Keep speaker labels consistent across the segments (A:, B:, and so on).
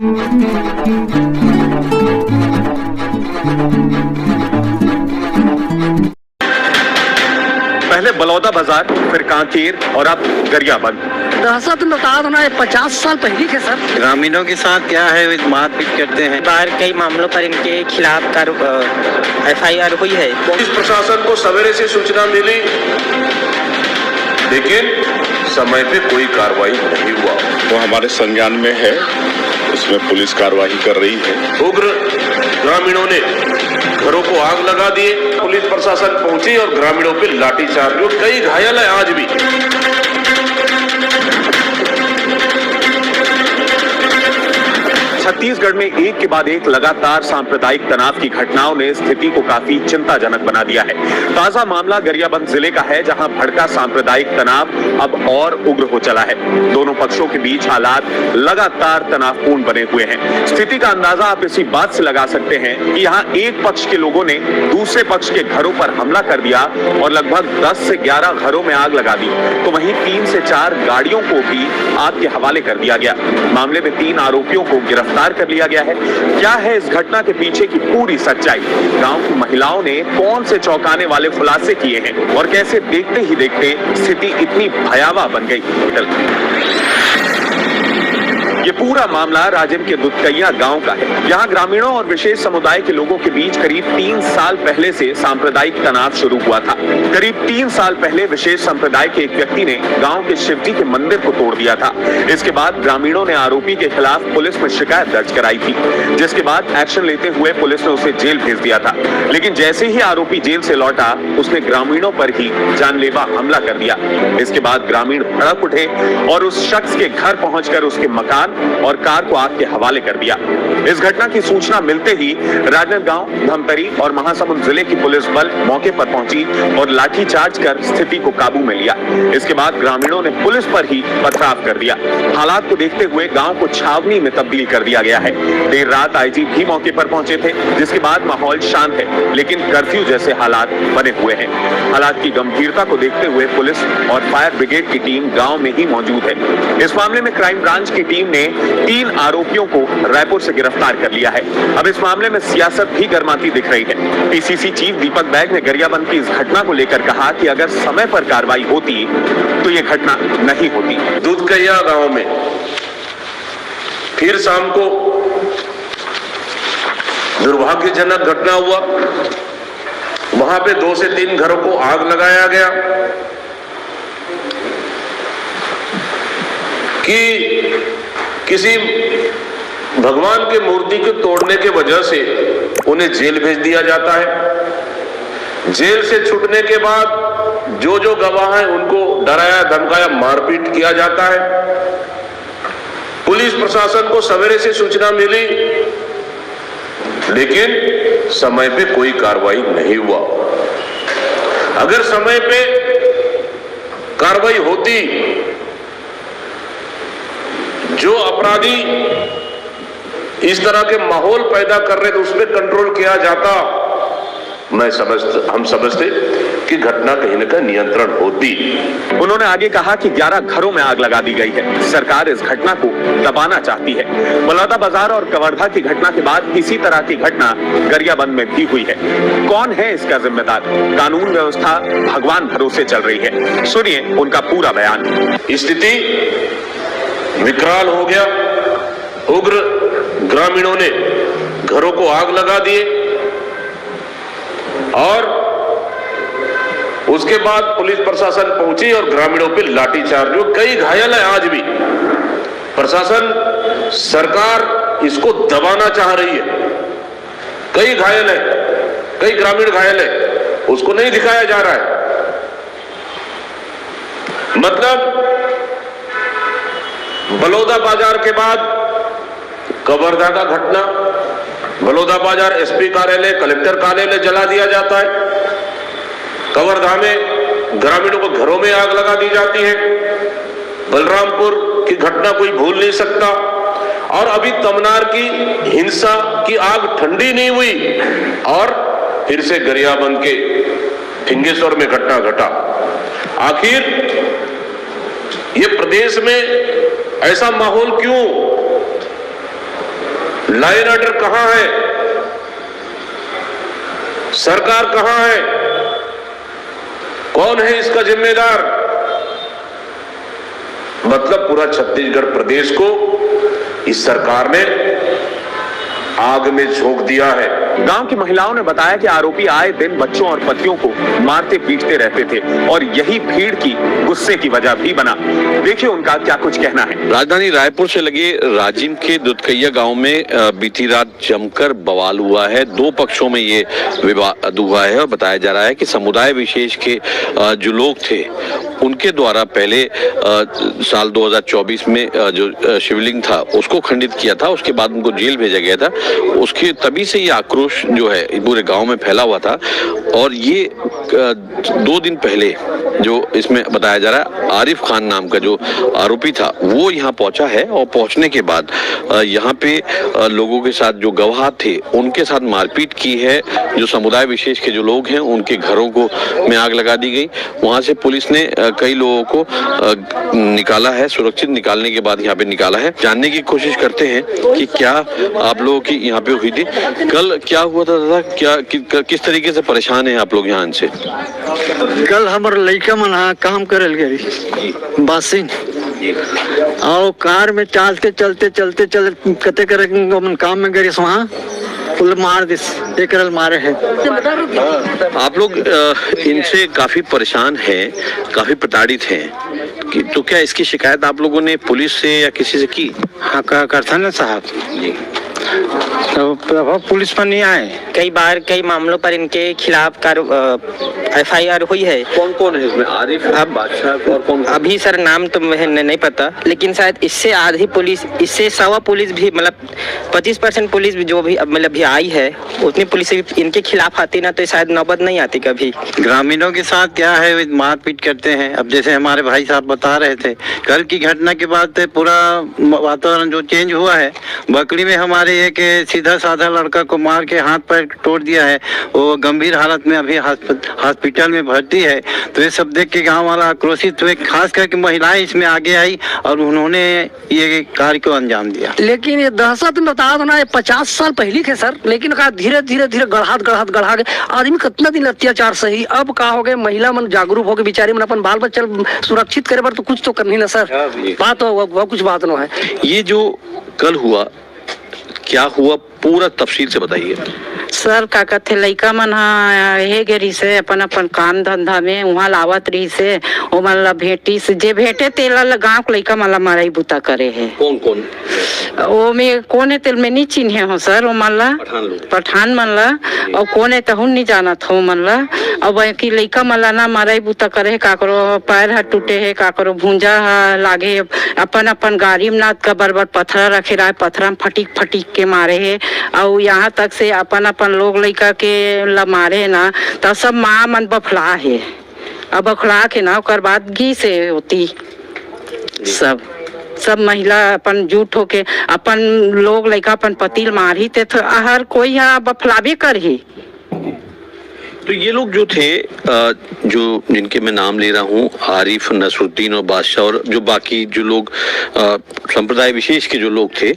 A: पहले बलौदा बाजार, फिर कांकेर और अब गरियाबंद।
B: दहशत मकान होना 50 साल पहले के सर।
C: ग्रामीणों के साथ क्या है, मारपीट करते हैं।
D: बाहर कई मामलों पर इनके खिलाफ FIR हुई है।
E: पुलिस प्रशासन को सवेरे से सूचना मिली, लेकिन समय पे कोई कार्रवाई नहीं हुआ।
F: वो हमारे संज्ञान में है, उसमें पुलिस कार्रवाई कर रही है।
E: उग्र ग्रामीणों ने घरों को आग लगा दिए, पुलिस प्रशासन पहुंची और ग्रामीणों पे लाठीचार्ज हुआ। कई घायल है आज भी।
A: छत्तीसगढ़ में एक के बाद एक लगातार सांप्रदायिक तनाव की घटनाओं ने स्थिति को काफी चिंताजनक बना दिया है। ताजा मामला गरियाबंद जिले का है, जहां भड़का सांप्रदायिक तनाव अब और उग्र हो चला है। दोनों पक्षों के बीच हालात लगातार तनावपूर्ण बने हुए हैं। स्थिति का अंदाजा आप इसी बात से लगा सकते हैं कि यहाँ एक पक्ष के लोगों ने दूसरे पक्ष के घरों पर हमला कर दिया और लगभग 10 से 11 घरों में आग लगा दी, तो वहीं 3 से 4 गाड़ियों को भी आग के हवाले कर दिया गया। मामले में 3 आरोपियों को गिरफ्तार कर लिया गया है। क्या है इस घटना के पीछे की पूरी सच्चाई? गांव की महिलाओं ने कौन से चौंकाने वाले खुलासे किए हैं और कैसे देखते ही देखते स्थिति इतनी भयावह बन गई? ये पूरा मामला राजिम के दुधकैया गांव का है। यहाँ ग्रामीणों और विशेष समुदाय के लोगों के बीच करीब 3 साल पहले से सांप्रदायिक तनाव शुरू हुआ था। करीब 3 साल पहले विशेष संप्रदाय के एक व्यक्ति ने गांव के शिवजी के मंदिर को तोड़ दिया था। इसके बाद ग्रामीणों ने आरोपी के खिलाफ पुलिस में शिकायत दर्ज कराई थी, जिसके बाद एक्शन लेते हुए पुलिस ने उसे जेल भेज दिया था। लेकिन जैसे ही आरोपी जेल से लौटा, उसने ग्रामीणों पर ही जानलेवा हमला कर दिया। इसके बाद ग्रामीण भड़क उठे और उस शख्स के घर पहुंचकर उसके मकान और कार को आग के हवाले कर दिया। इस घटना की सूचना मिलते ही राजनांदगांव, धमतरी और महासमुंद जिले की पुलिस बल मौके पर पहुंची और लाठीचार्ज कर स्थिति को काबू में लिया। इसके बाद ग्रामीणों ने पुलिस पर ही पथराव कर दिया। हालात को देखते हुए गांव को छावनी में तब्दील कर दिया गया है। देर रात IG भी मौके पर पहुंचे थे, जिसके बाद माहौल शांत है, लेकिन कर्फ्यू जैसे हालात बने हुए हैं। हालात की गंभीरता को देखते हुए पुलिस और फायर ब्रिगेड की टीम गांव में ही मौजूद है। इस मामले में क्राइम ब्रांच की टीम ने 3 आरोपियों को रायपुर से गिरफ्तार कर लिया है। अब इस मामले में सियासत भी गर्माती दिख रही है। PCC चीफ दीपक बैग ने गरियाबंद की इस घटना को लेकर कहा कि अगर समय पर कार्रवाई होती तो ये घटना नहीं होती।
E: दुधकैया गांव में फिर शाम को दुर्भाग्यजनक घटना हुआ। वहां पे 2 से 3 घरों को आग लगाया गया कि किसी भगवान के मूर्ति को तोड़ने के वजह से उन्हें जेल भेज दिया जाता है। जेल से छूटने के बाद जो जो गवाह हैं उनको डराया धमकाया मारपीट किया जाता है। पुलिस प्रशासन को सवेरे से सूचना मिली, लेकिन समय पे कोई कार्रवाई नहीं हुआ। अगर समय पे कार्रवाई होती, जो अपराधी इस तरह के माहौल पैदा कर रहे थे उस पर कंट्रोल किया जाता, हम समझते कि घटना कहीं न कहीं नियंत्रण होती।
A: उन्होंने आगे कहा कि 11 घरों में आग लगा दी गई है। सरकार इस घटना को दबाना चाहती है। बलौदा बाजार और कवर्धा की घटना के बाद इसी तरह की घटना गरियाबंद में भी हुई है। कौन है इसका जिम्मेदार? कानून व्यवस्था भगवान भरोसे चल रही है। सुनिए उनका पूरा बयान।
E: स्थिति विकराल हो गया। उग्र ग्रामीणों ने घरों को आग लगा दिए और उसके बाद पुलिस प्रशासन पहुंची और ग्रामीणों पे लाठीचार्ज हुआ। कई घायल है आज भी। प्रशासन, सरकार इसको दबाना चाह रही है। कई घायल है, कई ग्रामीण घायल है, उसको नहीं दिखाया जा रहा है। मतलब बलौदा बाजार के बाद कवर्धा का घटना, बलौदा बाजार SP कार्यालय, कलेक्टर कार्यालय जला दिया जाता है। कवर्धा में ग्रामीणों को घरों में आग लगा दी जाती है। बलरामपुर की घटना कोई भूल नहीं सकता। और अभी तमनार की हिंसा की आग ठंडी नहीं हुई और फिर से गरियाबंद के फिंगेश्वर में घटना घटा। आखिर ये प्रदेश में ऐसा माहौल क्यों? लाइन ऑर्डर कहां है? सरकार कहां है? कौन है इसका जिम्मेदार? मतलब पूरा छत्तीसगढ़ प्रदेश को इस सरकार ने आग में झोंक दिया है।
A: गांव की महिलाओं ने बताया कि आरोपी आए दिन बच्चों और पतियों को मारते पीटते रहते थे और यही भीड़ की गुस्से की वजह भी बना। देखिए उनका क्या कुछ कहना है।
G: राजधानी रायपुर से लगे राजिम के दुधकैया गांव में बीती रात जमकर बवाल हुआ है। दो पक्षों में ये विवाद हुआ है और बताया जा रहा है कि समुदाय विशेष के जो लोग थे उनके द्वारा पहले साल 2024 में जो शिवलिंग था उसको खंडित किया था, उसके बाद उनको जेल भेजा गया था। उसके तभी से ये आक्रोश जो है पूरे गांव में फैला हुआ था और ये 2 दिन पहले जो इसमें बताया जा रहा है आरिफ खान नाम का जो आरोपी था वो यहाँ पहुंचा है और पहुंचने के बाद यहाँ पे लोगों के साथ जो गवाह थे उनके साथ मारपीट की है। जो समुदाय विशेष के जो लोग हैं उनके घरों को में आग लगा दी गई। वहां से पुलिस ने कई लोगों को निकाला है, सुरक्षित निकालने के बाद यहाँ पे निकाला है। जानने की कोशिश करते हैं कि क्या आप लोगों की यहाँ पे हुई थी, कल क्या हुआ था दादा, क्या किस तरीके से परेशान है आप लोग यहाँ से?
B: कल हमारे लड़का मन काम करल गई बासिन और कार में चलते कते करे काम में गई वहाँ पुल मार दिस एक मारे है।
G: आप लोग इनसे काफी परेशान हैं, काफी प्रताड़ित हैं तो क्या इसकी शिकायत आप लोगों ने पुलिस से या किसी से की?
C: हाँ करता ना साहब तो पुलिस पर नहीं आए।
D: कई बार कई मामलों पर इनके खिलाफ FIR हुई है।
G: कौन कौन है इसमें? आरिफ, बादशाह और कौन?
D: अभी सर नाम तो मुझे नहीं पता, लेकिन शायद इससे आधी पुलिस, इससे 100 पुलिस भी, मतलब 25% पुलिस भी जो भी मतलब भी आई है उतनी पुलिस भी इनके खिलाफ आती ना तो शायद नौबत नहीं आती कभी।
C: ग्रामीणों के साथ क्या है मारपीट करते हैं। अब जैसे हमारे भाई साहब बता रहे थे कल की घटना के बाद पूरा वातावरण जो चेंज हुआ है। बकरी में हमारे एक सीधा साधा लड़का को मार के हाथ पैर तोड़ दिया है, वो गंभीर हालत में अभी हॉस्पिटल में भर्ती है। तो ये सब देख के गांव वाला आक्रोशित हुए, खास करके महिलाएं इसमें आगे आई और उन्होंने ये कार्य को अंजाम दिया।
B: लेकिन ये दहशत में बता दो ना, ये 50 साल पहले के सर, लेकिन कहा धीरे धीरे गढ़ा के आदमी कितना दिन अत्याचार सही। अब का हो गए महिला मन जागरूक हो गए, बेचारी मन अपन बाल बच्चा सुरक्षित करे पर तो कुछ तो करनी ना सर, बात हो कुछ बात ना है।
G: ये जो कल हुआ क्या हुआ पूरा तफसील से बताइए।
H: सर का कहते लइका मन हे गे रही से अपन काम धंधा में वहाँ लावत रही से ओ मन भेटी से जे भेटे तेला गाँव के लइका मन माराई बुता करे है।
G: कौन कौन
H: ओ में कौन है तेल में नहीं चिन्हे हो सर, ओ मन पठान मन ला और कौन है तहुन नहीं जानत हो मन ला। और बाकी लइका मन ना माराई बुता करे है, काकरो पैर ह टूटे है, काकरो भूंजा लागे, अपन गाड़ी में नाथ का बरबर पत्थर रखे रहा, पत्थर में फटीक के मारे है। और यहाँ तक से अपन लोग लइका के ला मारे ना तो सब माँ मन बफला है। अब बफला के ना ओकर बाद घी से होती सब महिला अपन झूठ होके अपन लोग लइका अपन पतिल मारी ते तो हर कोई यहाँ बफलावे कर ही।
G: तो ये लोग जो थे जो जिनके मैं नाम ले रहा हूँ आरिफ, नसरुद्दीन और बादशाह और जो बाकी जो लोग संप्रदाय विशेष के जो लोग थे,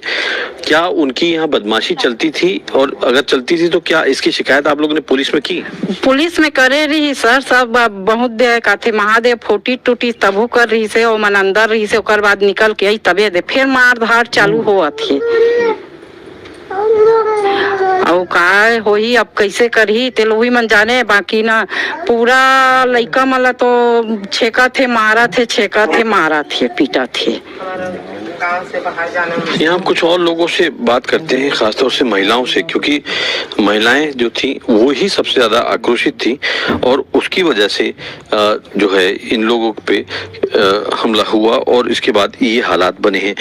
G: क्या उनकी यहाँ बदमाशी चलती थी? और अगर चलती थी तो क्या इसकी शिकायत आप लोगों ने पुलिस में की?
H: पुलिस में करे रही सर, सब बहुत देर काथे महादेव फोटी टूटी तबो कर रही से ओ मन अंदर रही से, ओकर बाद निकल के आई तबे दे फिर मार धार चालू हुआ थी। और का होही अब कैसे करही तेल वही मन जाने। बाकी ना पूरा लइका मला तो छेका थे मारा थे पीटा थे।
G: यहाँ कुछ और लोगों से बात करते हैं, खासतौर से महिलाओं से, क्योंकि महिलाएं जो थी वो ही सबसे ज्यादा आक्रोशित थी और उसकी वजह से जो है इन लोगों पे हमला हुआ और इसके बाद ये हालात बने हैं।